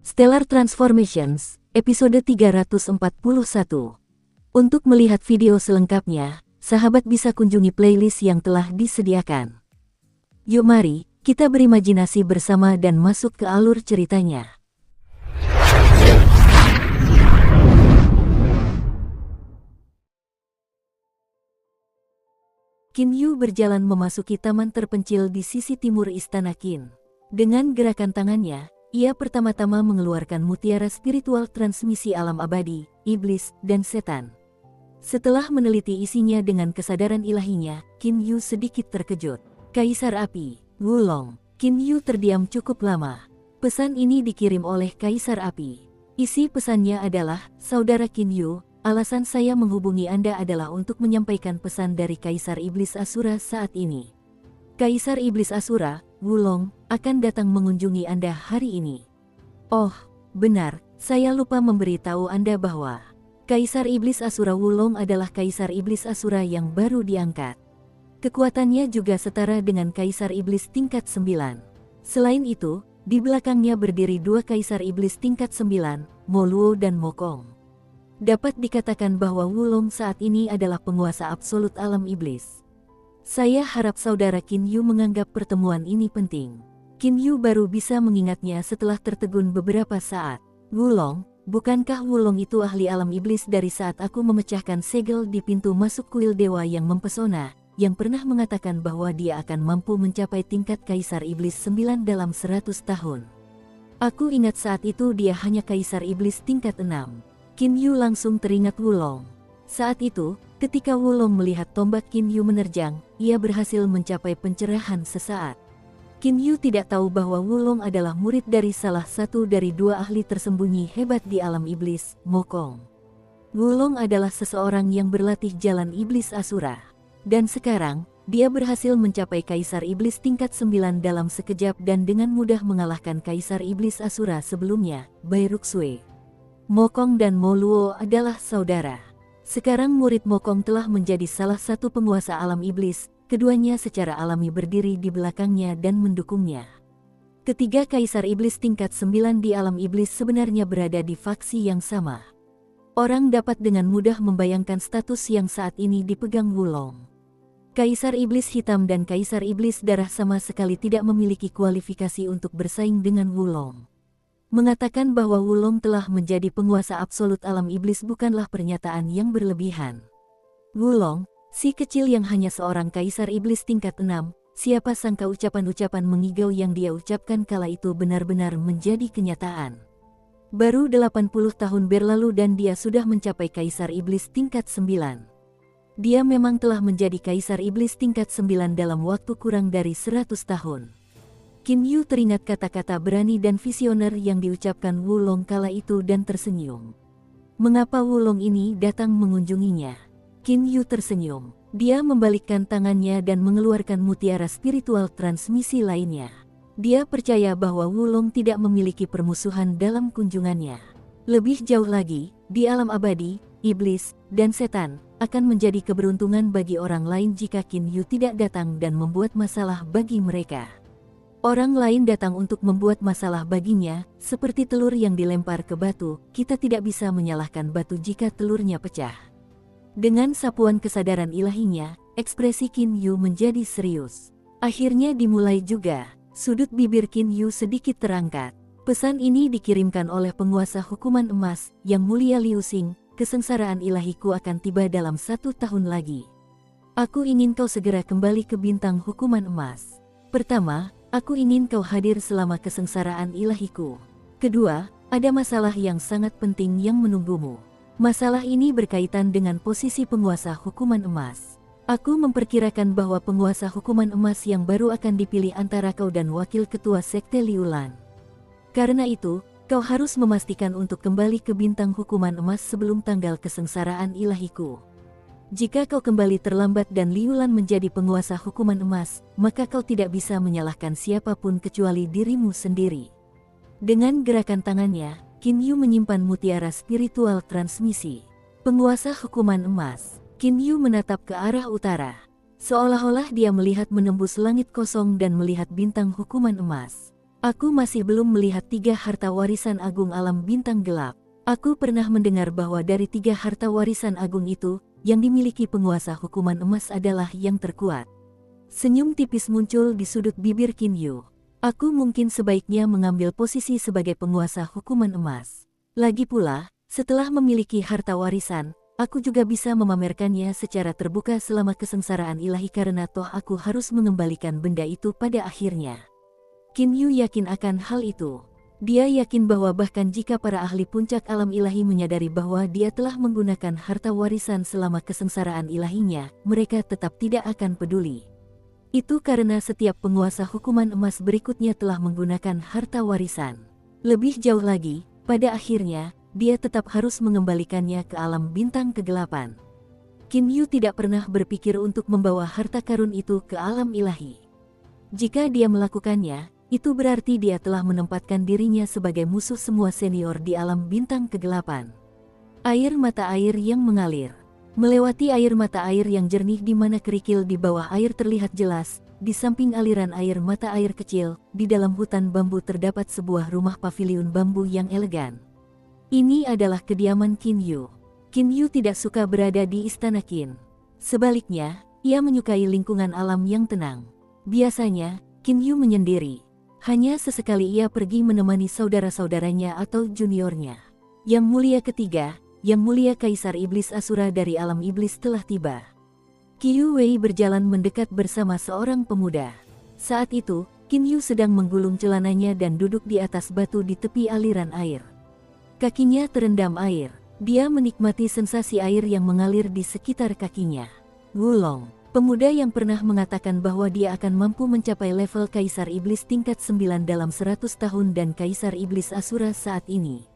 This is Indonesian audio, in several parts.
Stellar Transformations, episode 341. Untuk melihat video selengkapnya, sahabat bisa kunjungi playlist yang telah disediakan. Yuk mari, kita berimajinasi bersama dan masuk ke alur ceritanya. Qin Yu berjalan memasuki taman terpencil di sisi timur Istana Qin. Dengan gerakan tangannya, ia pertama-tama mengeluarkan mutiara spiritual transmisi alam abadi, iblis, dan setan. Setelah meneliti isinya dengan kesadaran ilahinya, Qin Yu sedikit terkejut. Kaisar Api, Wulong. Qin Yu terdiam cukup lama. Pesan ini dikirim oleh Kaisar Api. Isi pesannya adalah, Saudara Qin Yu, alasan saya menghubungi Anda adalah untuk menyampaikan pesan dari Kaisar Iblis Asura saat ini. Kaisar Iblis Asura, Wulong, akan datang mengunjungi Anda hari ini. Oh, benar, saya lupa memberitahu Anda bahwa Kaisar Iblis Asura Wulong adalah Kaisar Iblis Asura yang baru diangkat. Kekuatannya juga setara dengan Kaisar Iblis tingkat 9. Selain itu, di belakangnya berdiri dua Kaisar Iblis tingkat 9, Mo Luo dan Mo Kong. Dapat dikatakan bahwa Wulong saat ini adalah penguasa absolut alam iblis. Saya harap Saudara Qin Yu menganggap pertemuan ini penting. Qin Yu baru bisa mengingatnya setelah tertegun beberapa saat. Wulong, bukankah Wulong itu ahli alam iblis dari saat aku memecahkan segel di pintu masuk kuil dewa yang mempesona, yang pernah mengatakan bahwa dia akan mampu mencapai tingkat Kaisar Iblis 9 dalam 100 tahun. Aku ingat saat itu dia hanya Kaisar Iblis tingkat 6. Qin Yu langsung teringat Wulong. Saat itu, ketika Wulong melihat tombak Qin Yu menerjang, ia berhasil mencapai pencerahan sesaat. Qin Yu tidak tahu bahwa Wulong adalah murid dari salah satu dari dua ahli tersembunyi hebat di alam iblis, Mo Kong. Wulong adalah seseorang yang berlatih jalan iblis Asura. Dan sekarang, dia berhasil mencapai Kaisar Iblis tingkat 9 dalam sekejap dan dengan mudah mengalahkan Kaisar Iblis Asura sebelumnya, Bai Ruxue. Mo Kong dan Mo Luo adalah saudara. Sekarang murid Mo Kong telah menjadi salah satu penguasa alam iblis, keduanya secara alami berdiri di belakangnya dan mendukungnya. Ketiga Kaisar Iblis tingkat 9 di alam iblis sebenarnya berada di faksi yang sama. Orang dapat dengan mudah membayangkan status yang saat ini dipegang Wulong. Kaisar Iblis Hitam dan Kaisar Iblis Darah sama sekali tidak memiliki kualifikasi untuk bersaing dengan Wulong. Mengatakan bahwa Wulong telah menjadi penguasa absolut alam iblis bukanlah pernyataan yang berlebihan. Wulong, si kecil yang hanya seorang Kaisar Iblis tingkat 6, siapa sangka ucapan-ucapan mengigau yang dia ucapkan kala itu benar-benar menjadi kenyataan. Baru 80 tahun berlalu dan dia sudah mencapai Kaisar Iblis tingkat 9. Dia memang telah menjadi Kaisar Iblis tingkat 9 dalam waktu kurang dari 100 tahun. Qin Yu teringat kata-kata berani dan visioner yang diucapkan Wulong kala itu dan tersenyum. Mengapa Wulong ini datang mengunjunginya? Qin Yu tersenyum. Dia membalikkan tangannya dan mengeluarkan mutiara spiritual transmisi lainnya. Dia percaya bahwa Wulong tidak memiliki permusuhan dalam kunjungannya. Lebih jauh lagi, di alam abadi, iblis, dan setan, akan menjadi keberuntungan bagi orang lain jika Qin Yu tidak datang dan membuat masalah bagi mereka. Orang lain datang untuk membuat masalah baginya, seperti telur yang dilempar ke batu, kita tidak bisa menyalahkan batu jika telurnya pecah. Dengan sapuan kesadaran ilahinya, ekspresi Qin Yu menjadi serius. Akhirnya dimulai juga, sudut bibir Qin Yu sedikit terangkat. Pesan ini dikirimkan oleh penguasa hukuman emas, Yang Mulia Liu Xing, kesengsaraan ilahiku akan tiba dalam 1 tahun lagi. Aku ingin kau segera kembali ke bintang hukuman emas. Pertama, aku ingin kau hadir selama kesengsaraan ilahiku. Kedua, ada masalah yang sangat penting yang menunggumu. Masalah ini berkaitan dengan posisi penguasa hukuman emas. Aku memperkirakan bahwa penguasa hukuman emas yang baru akan dipilih antara kau dan wakil ketua sekte Liulan. Karena itu, kau harus memastikan untuk kembali ke bintang hukuman emas sebelum tanggal kesengsaraan ilahiku. Jika kau kembali terlambat dan Liulan menjadi penguasa hukuman emas, maka kau tidak bisa menyalahkan siapapun kecuali dirimu sendiri. Dengan gerakan tangannya, Qin Yu menyimpan mutiara spiritual transmisi. Penguasa hukuman emas, Qin Yu menatap ke arah utara. Seolah-olah dia melihat menembus langit kosong dan melihat bintang hukuman emas. Aku masih belum melihat 3 harta warisan agung alam bintang gelap. Aku pernah mendengar bahwa dari 3 harta warisan agung itu, yang dimiliki penguasa hukuman emas adalah yang terkuat. Senyum tipis muncul di sudut bibir Qin Yu. Aku mungkin sebaiknya mengambil posisi sebagai penguasa hukuman emas. Lagi pula, setelah memiliki harta warisan, aku juga bisa memamerkannya secara terbuka selama kesengsaraan ilahi karena toh aku harus mengembalikan benda itu pada akhirnya. Qin Yu yakin akan hal itu. Dia yakin bahwa bahkan jika para ahli puncak alam ilahi menyadari bahwa dia telah menggunakan harta warisan selama kesengsaraan ilahinya, mereka tetap tidak akan peduli. Itu karena setiap penguasa hukuman emas berikutnya telah menggunakan harta warisan. Lebih jauh lagi, pada akhirnya, dia tetap harus mengembalikannya ke alam bintang kegelapan. Qin Yu tidak pernah berpikir untuk membawa harta karun itu ke alam ilahi. Jika dia melakukannya, itu berarti dia telah menempatkan dirinya sebagai musuh semua senior di alam bintang kegelapan. Air mata air yang mengalir. Melewati air mata air yang jernih di mana kerikil di bawah air terlihat jelas, di samping aliran air mata air kecil, di dalam hutan bambu terdapat sebuah rumah paviliun bambu yang elegan. Ini adalah kediaman Qin Yu. Qin Yu tidak suka berada di istana Qin. Sebaliknya, ia menyukai lingkungan alam yang tenang. Biasanya, Qin Yu menyendiri. Hanya sesekali ia pergi menemani saudara-saudaranya atau juniornya. Yang mulia ketiga, Yang mulia Kaisar Iblis Asura dari alam iblis telah tiba. Qiu Wei berjalan mendekat bersama seorang pemuda. Saat itu, Qin Yu sedang menggulung celananya dan duduk di atas batu di tepi aliran air. Kakinya terendam air. Dia menikmati sensasi air yang mengalir di sekitar kakinya. Wulong, pemuda yang pernah mengatakan bahwa dia akan mampu mencapai level Kaisar Iblis tingkat 9 dalam 100 tahun dan Kaisar Iblis Asura saat ini.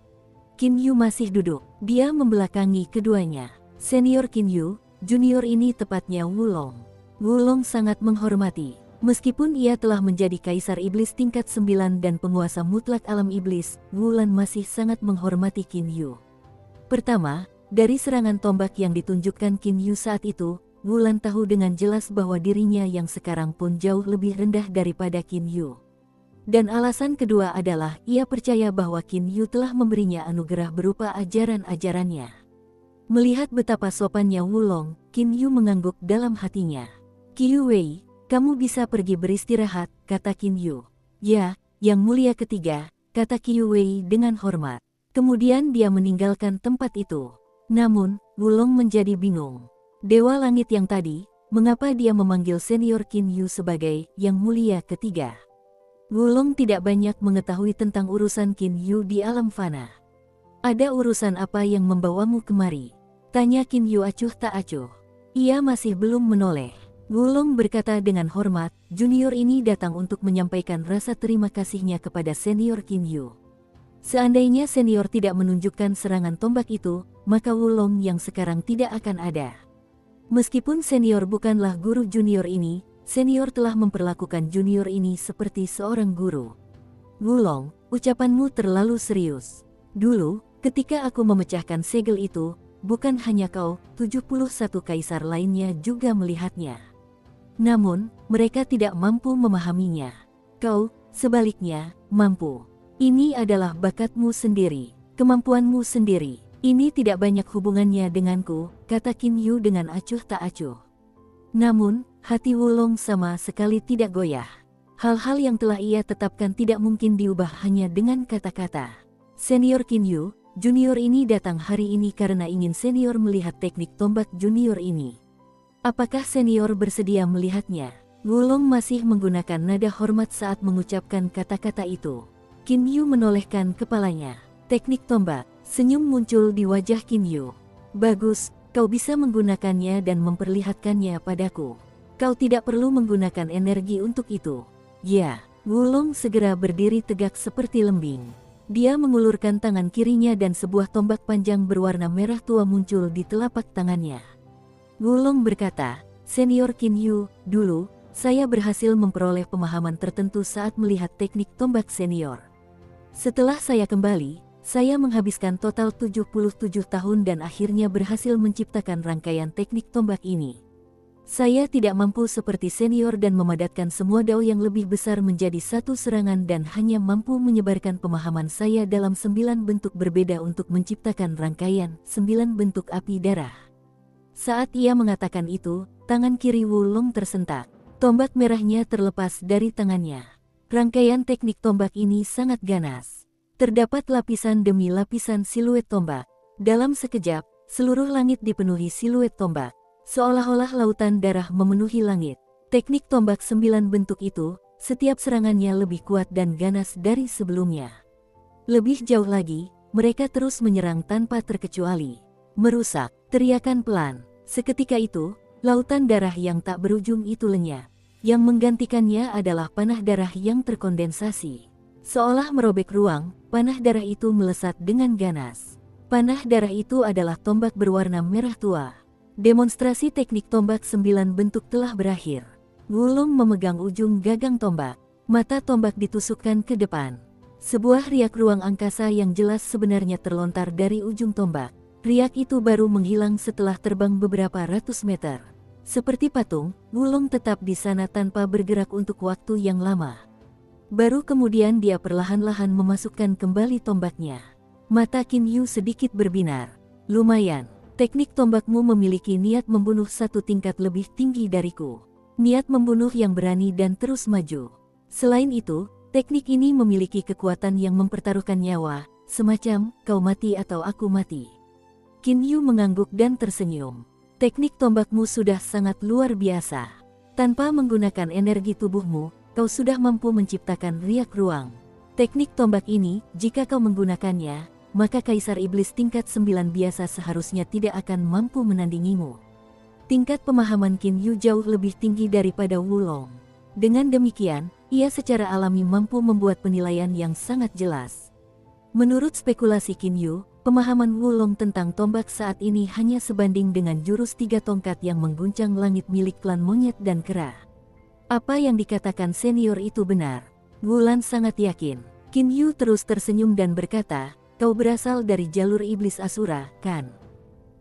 Qin Yu masih duduk. Dia membelakangi keduanya. Senior Qin Yu, junior ini tepatnya Wulong. Wulong sangat menghormati. Meskipun ia telah menjadi Kaisar Iblis tingkat 9 dan penguasa mutlak alam iblis, Wulan masih sangat menghormati Qin Yu. Pertama, dari serangan tombak yang ditunjukkan Qin Yu saat itu, Wulan tahu dengan jelas bahwa dirinya yang sekarang pun jauh lebih rendah daripada Qin Yu. Dan alasan kedua adalah ia percaya bahwa Qin Yu telah memberinya anugerah berupa ajaran-ajarannya. Melihat betapa sopannya Wulong, Qin Yu mengangguk dalam hatinya. Qiu Wei, kamu bisa pergi beristirahat, kata Qin Yu. Ya, yang mulia ketiga, kata Qiu Wei dengan hormat. Kemudian dia meninggalkan tempat itu. Namun, Wulong menjadi bingung. Dewa langit yang tadi, mengapa dia memanggil senior Qin Yu sebagai yang mulia ketiga? Wulong tidak banyak mengetahui tentang urusan Qin Yu di alam fana. Ada urusan apa yang membawamu kemari? Tanya Qin Yu acuh tak acuh. Ia masih belum menoleh. Wulong berkata dengan hormat, junior ini datang untuk menyampaikan rasa terima kasihnya kepada senior Qin Yu. Seandainya senior tidak menunjukkan serangan tombak itu, maka Wulong yang sekarang tidak akan ada. Meskipun senior bukanlah guru junior ini, senior telah memperlakukan junior ini seperti seorang guru. Wulong, ucapanmu terlalu serius. Dulu, ketika aku memecahkan segel itu, bukan hanya kau, 71 kaisar lainnya juga melihatnya. Namun, mereka tidak mampu memahaminya. Kau, sebaliknya, mampu. Ini adalah bakatmu sendiri, kemampuanmu sendiri. Ini tidak banyak hubungannya denganku, kata Qin Yu dengan acuh tak acuh. Namun, hati Wulong sama sekali tidak goyah. Hal-hal yang telah ia tetapkan tidak mungkin diubah hanya dengan kata-kata. Senior Qin Yu, junior ini datang hari ini karena ingin senior melihat teknik tombak junior ini. Apakah senior bersedia melihatnya? Wulong masih menggunakan nada hormat saat mengucapkan kata-kata itu. Qin Yu menolehkan kepalanya. Teknik tombak, senyum muncul di wajah Qin Yu. Bagus, kau bisa menggunakannya dan memperlihatkannya padaku. Kau tidak perlu menggunakan energi untuk itu. Ya, Wulong segera berdiri tegak seperti lembing. Dia mengulurkan tangan kirinya dan sebuah tombak panjang berwarna merah tua muncul di telapak tangannya. Wulong berkata, senior Qin Yu, dulu, saya berhasil memperoleh pemahaman tertentu saat melihat teknik tombak senior. Setelah saya kembali, saya menghabiskan total 77 tahun dan akhirnya berhasil menciptakan rangkaian teknik tombak ini. Saya tidak mampu seperti senior dan memadatkan semua dao yang lebih besar menjadi satu serangan dan hanya mampu menyebarkan pemahaman saya dalam 9 bentuk berbeda untuk menciptakan rangkaian 9 bentuk api darah. Saat ia mengatakan itu, tangan kiri Wulong tersentak. Tombak merahnya terlepas dari tangannya. Rangkaian teknik tombak ini sangat ganas. Terdapat lapisan demi lapisan siluet tombak. Dalam sekejap, seluruh langit dipenuhi siluet tombak. Seolah-olah lautan darah memenuhi langit. Teknik tombak 9 bentuk itu, setiap serangannya lebih kuat dan ganas dari sebelumnya. Lebih jauh lagi, mereka terus menyerang tanpa terkecuali. Merusak, teriakan pelan. Seketika itu, lautan darah yang tak berujung itu lenyap. Yang menggantikannya adalah panah darah yang terkondensasi. Seolah merobek ruang, panah darah itu melesat dengan ganas. Panah darah itu adalah tombak berwarna merah tua. Demonstrasi teknik tombak 9 bentuk telah berakhir. Wulong memegang ujung gagang tombak. Mata tombak ditusukkan ke depan. Sebuah riak ruang angkasa yang jelas sebenarnya terlontar dari ujung tombak. Riak itu baru menghilang setelah terbang beberapa ratus meter. Seperti patung, Wulong tetap di sana tanpa bergerak untuk waktu yang lama. Baru kemudian dia perlahan-lahan memasukkan kembali tombaknya. Mata Qin Yu sedikit berbinar. Lumayan. Teknik tombakmu memiliki niat membunuh satu tingkat lebih tinggi dariku. Niat membunuh yang berani dan terus maju. Selain itu, teknik ini memiliki kekuatan yang mempertaruhkan nyawa, semacam kau mati atau aku mati. Qin Yu mengangguk dan tersenyum. Teknik tombakmu sudah sangat luar biasa. Tanpa menggunakan energi tubuhmu, kau sudah mampu menciptakan riak ruang. Teknik tombak ini, jika kau menggunakannya, maka Kaisar Iblis tingkat 9 biasa seharusnya tidak akan mampu menandingimu. Tingkat pemahaman Qin Yu jauh lebih tinggi daripada Wulong. Dengan demikian, ia secara alami mampu membuat penilaian yang sangat jelas. Menurut spekulasi Qin Yu, pemahaman Wulong tentang tombak saat ini hanya sebanding dengan jurus 3 tongkat yang mengguncang langit milik klan monyet dan kera. Apa yang dikatakan senior itu benar. Wulan sangat yakin. Qin Yu terus tersenyum dan berkata, kau berasal dari jalur iblis Asura, kan?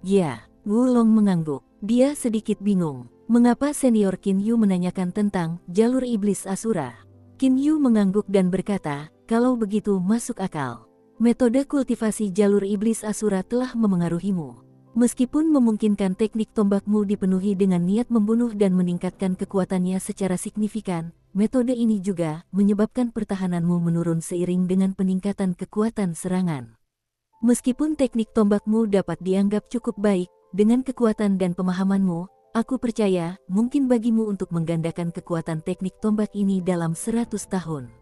Ya, Wulong mengangguk. Dia sedikit bingung. Mengapa senior Qin Yu menanyakan tentang jalur iblis Asura? Qin Yu mengangguk dan berkata, kalau begitu masuk akal. Metode kultivasi jalur iblis Asura telah memengaruhimu. Meskipun memungkinkan teknik tombakmu dipenuhi dengan niat membunuh dan meningkatkan kekuatannya secara signifikan, metode ini juga menyebabkan pertahananmu menurun seiring dengan peningkatan kekuatan serangan. Meskipun teknik tombakmu dapat dianggap cukup baik, dengan kekuatan dan pemahamanmu, aku percaya mungkin bagimu untuk menggandakan kekuatan teknik tombak ini dalam 100 tahun.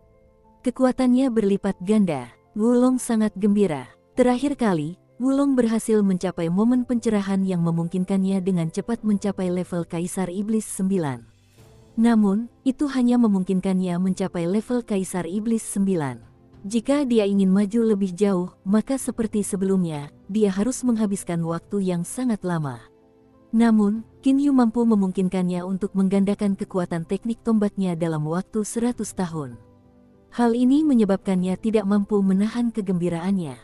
Kekuatannya berlipat ganda. Wulong sangat gembira. Terakhir kali, Wulong berhasil mencapai momen pencerahan yang memungkinkannya dengan cepat mencapai level Kaisar Iblis 9. Namun, itu hanya memungkinkannya mencapai level Kaisar Iblis 9. Jika dia ingin maju lebih jauh, maka seperti sebelumnya, dia harus menghabiskan waktu yang sangat lama. Namun, Qin Yu mampu memungkinkannya untuk menggandakan kekuatan teknik tombaknya dalam waktu 100 tahun. Hal ini menyebabkannya tidak mampu menahan kegembiraannya.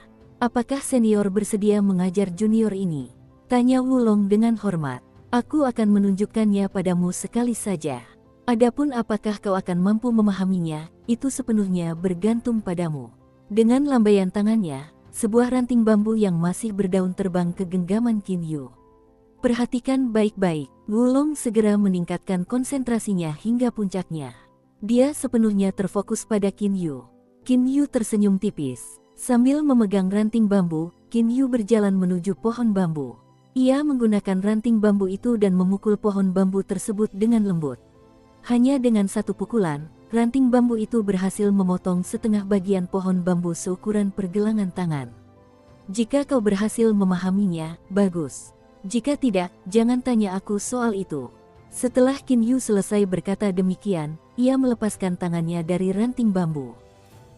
Apakah senior bersedia mengajar junior ini? Tanya Wulong dengan hormat. Aku akan menunjukkannya padamu sekali saja. Adapun apakah kau akan mampu memahaminya, itu sepenuhnya bergantung padamu. Dengan lambaian tangannya, sebuah ranting bambu yang masih berdaun terbang ke genggaman Qin Yu. Perhatikan baik-baik, Wulong segera meningkatkan konsentrasinya hingga puncaknya. Dia sepenuhnya terfokus pada Qin Yu. Qin Yu tersenyum tipis. Sambil memegang ranting bambu, Qin Yu berjalan menuju pohon bambu. Ia menggunakan ranting bambu itu dan memukul pohon bambu tersebut dengan lembut. Hanya dengan satu pukulan, ranting bambu itu berhasil memotong setengah bagian pohon bambu seukuran pergelangan tangan. Jika kau berhasil memahaminya, bagus. Jika tidak, jangan tanya aku soal itu. Setelah Qin Yu selesai berkata demikian, ia melepaskan tangannya dari ranting bambu.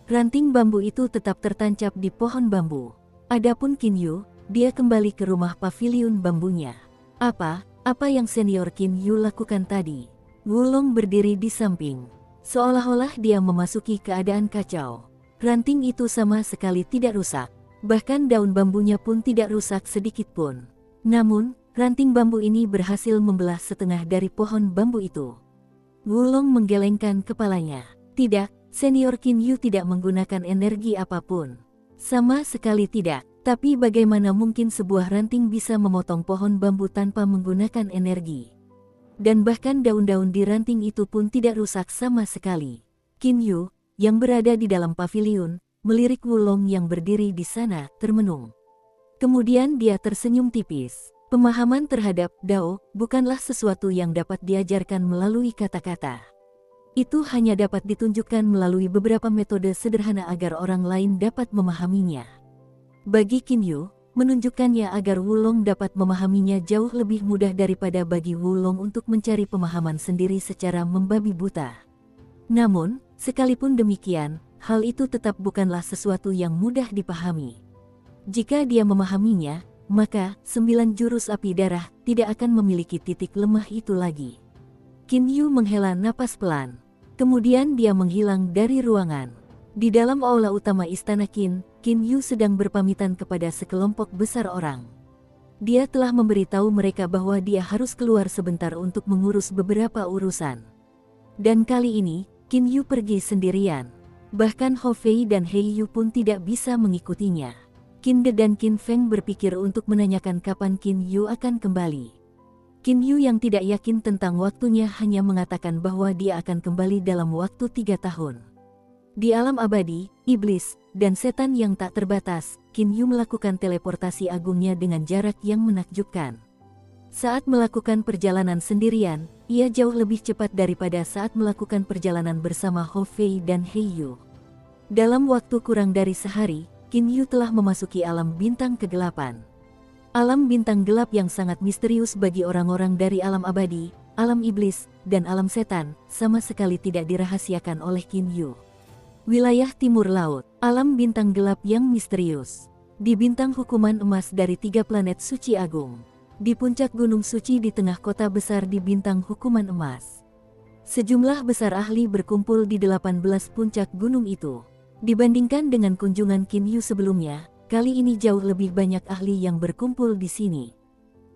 Ranting bambu itu tetap tertancap di pohon bambu. Adapun Qin Yu, dia kembali ke rumah paviliun bambunya. Apa yang senior Qin Yu lakukan tadi? Wulong berdiri di samping. Seolah-olah dia memasuki keadaan kacau. Ranting itu sama sekali tidak rusak. Bahkan daun bambunya pun tidak rusak sedikit pun. Namun, ranting bambu ini berhasil membelah setengah dari pohon bambu itu. Wulong menggelengkan kepalanya. Tidak, senior Qin Yu tidak menggunakan energi apapun. Sama sekali tidak. Tapi bagaimana mungkin sebuah ranting bisa memotong pohon bambu tanpa menggunakan energi? Dan bahkan daun-daun di ranting itu pun tidak rusak sama sekali. Qin Yu, yang berada di dalam paviliun, melirik Wulong yang berdiri di sana, termenung. Kemudian dia tersenyum tipis. Pemahaman terhadap Dao bukanlah sesuatu yang dapat diajarkan melalui kata-kata. Itu hanya dapat ditunjukkan melalui beberapa metode sederhana agar orang lain dapat memahaminya. Bagi Qin Yu, menunjukkannya agar Wulong dapat memahaminya jauh lebih mudah daripada bagi Wulong untuk mencari pemahaman sendiri secara membabi buta. Namun, sekalipun demikian, hal itu tetap bukanlah sesuatu yang mudah dipahami. Jika dia memahaminya, maka 9 jurus api darah tidak akan memiliki titik lemah itu lagi. Qin Yu menghela napas pelan. Kemudian dia menghilang dari ruangan. Di dalam aula utama Istana Qin, Qin Yu sedang berpamitan kepada sekelompok besar orang. Dia telah memberitahu mereka bahwa dia harus keluar sebentar untuk mengurus beberapa urusan. Dan kali ini, Qin Yu pergi sendirian. Bahkan Hou Fei dan He Yu pun tidak bisa mengikutinya. Qin De dan Qin Feng berpikir untuk menanyakan kapan Qin Yu akan kembali. Qin Yu yang tidak yakin tentang waktunya hanya mengatakan bahwa dia akan kembali dalam waktu 3 tahun. Di alam abadi, iblis, dan setan yang tak terbatas, Qin Yu melakukan teleportasi agungnya dengan jarak yang menakjubkan. Saat melakukan perjalanan sendirian, ia jauh lebih cepat daripada saat melakukan perjalanan bersama Hou Fei dan He Yu. Dalam waktu kurang dari sehari, Qin Yu telah memasuki alam bintang kegelapan. Alam bintang gelap yang sangat misterius bagi orang-orang dari alam abadi, alam iblis, dan alam setan, sama sekali tidak dirahasiakan oleh Qin Yu. Wilayah Timur Laut, alam bintang gelap yang misterius. Di bintang hukuman emas dari 3 planet suci agung. Di puncak gunung suci di tengah kota besar di bintang hukuman emas. Sejumlah besar ahli berkumpul di 18 puncak gunung itu. Dibandingkan dengan kunjungan Qin Yu sebelumnya, kali ini jauh lebih banyak ahli yang berkumpul di sini.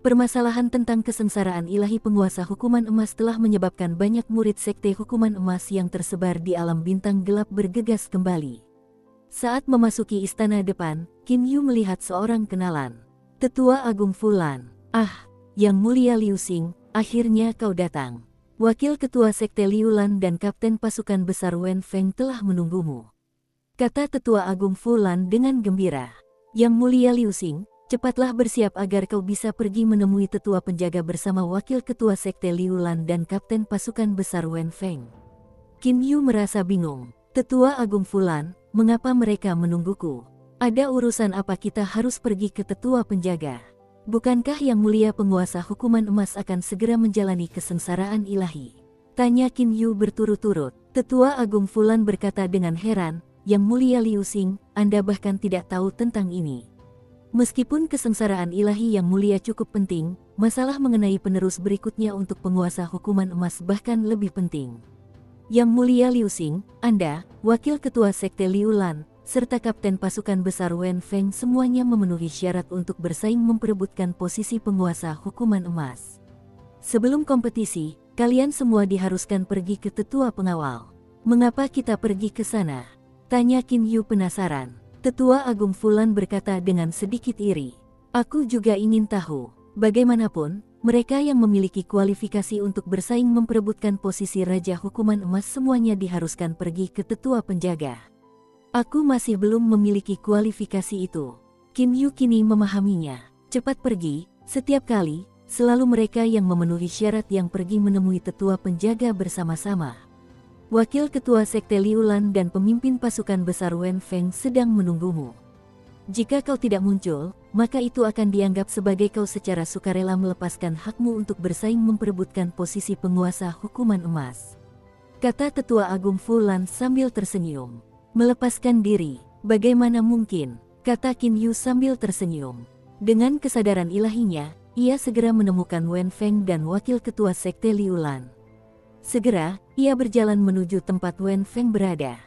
Permasalahan tentang kesengsaraan ilahi penguasa hukuman emas telah menyebabkan banyak murid sekte hukuman emas yang tersebar di alam bintang gelap bergegas kembali. Saat memasuki istana depan, Qin Yu melihat seorang kenalan. Tetua Agung Fulan. Ah, Yang Mulia Liu Xing, akhirnya kau datang. Wakil Ketua Sekte Liulan dan Kapten Pasukan Besar Wen Feng telah menunggumu, kata Tetua Agung Fulan dengan gembira. Yang Mulia Liu Xing, cepatlah bersiap agar kau bisa pergi menemui tetua penjaga bersama Wakil Ketua Sekte Liulan dan Kapten Pasukan Besar Wen Feng. Qin Yu merasa bingung. Tetua Agung Fulan, mengapa mereka menungguku? Ada urusan apa kita harus pergi ke tetua penjaga? Bukankah Yang Mulia Penguasa Hukuman Emas akan segera menjalani kesengsaraan ilahi? Tanya Qin Yu berturut-turut. Tetua Agung Fulan berkata dengan heran, Yang Mulia Liu Xing, Anda bahkan tidak tahu tentang ini. Meskipun kesengsaraan ilahi yang mulia cukup penting, masalah mengenai penerus berikutnya untuk penguasa hukuman emas bahkan lebih penting. Yang Mulia Liu Xing, Anda, Wakil Ketua Sekte Liulan, serta Kapten Pasukan Besar Wen Feng semuanya memenuhi syarat untuk bersaing memperebutkan posisi penguasa hukuman emas. Sebelum kompetisi, kalian semua diharuskan pergi ke tetua pengawal. Mengapa kita pergi ke sana? Tanya Qin Yu penasaran. Tetua Agung Fulan berkata dengan sedikit iri. Aku juga ingin tahu. Bagaimanapun, mereka yang memiliki kualifikasi untuk bersaing memperebutkan posisi Raja Hukuman Emas semuanya diharuskan pergi ke tetua penjaga. Aku masih belum memiliki kualifikasi itu. Qin Yu kini memahaminya. Cepat pergi, setiap kali, selalu mereka yang memenuhi syarat yang pergi menemui tetua penjaga bersama-sama. Wakil Ketua Sekte Liulan dan pemimpin pasukan besar Wen Feng sedang menunggumu. Jika kau tidak muncul, maka itu akan dianggap sebagai kau secara sukarela melepaskan hakmu untuk bersaing memperebutkan posisi penguasa hukuman emas. Kata Tetua Agung Fulan sambil tersenyum. Melepaskan diri, bagaimana mungkin? Kata Qin Yu sambil tersenyum. Dengan kesadaran ilahinya, ia segera menemukan Wen Feng dan Wakil Ketua Sekte Liulan. Segera, ia berjalan menuju tempat Wen Feng berada.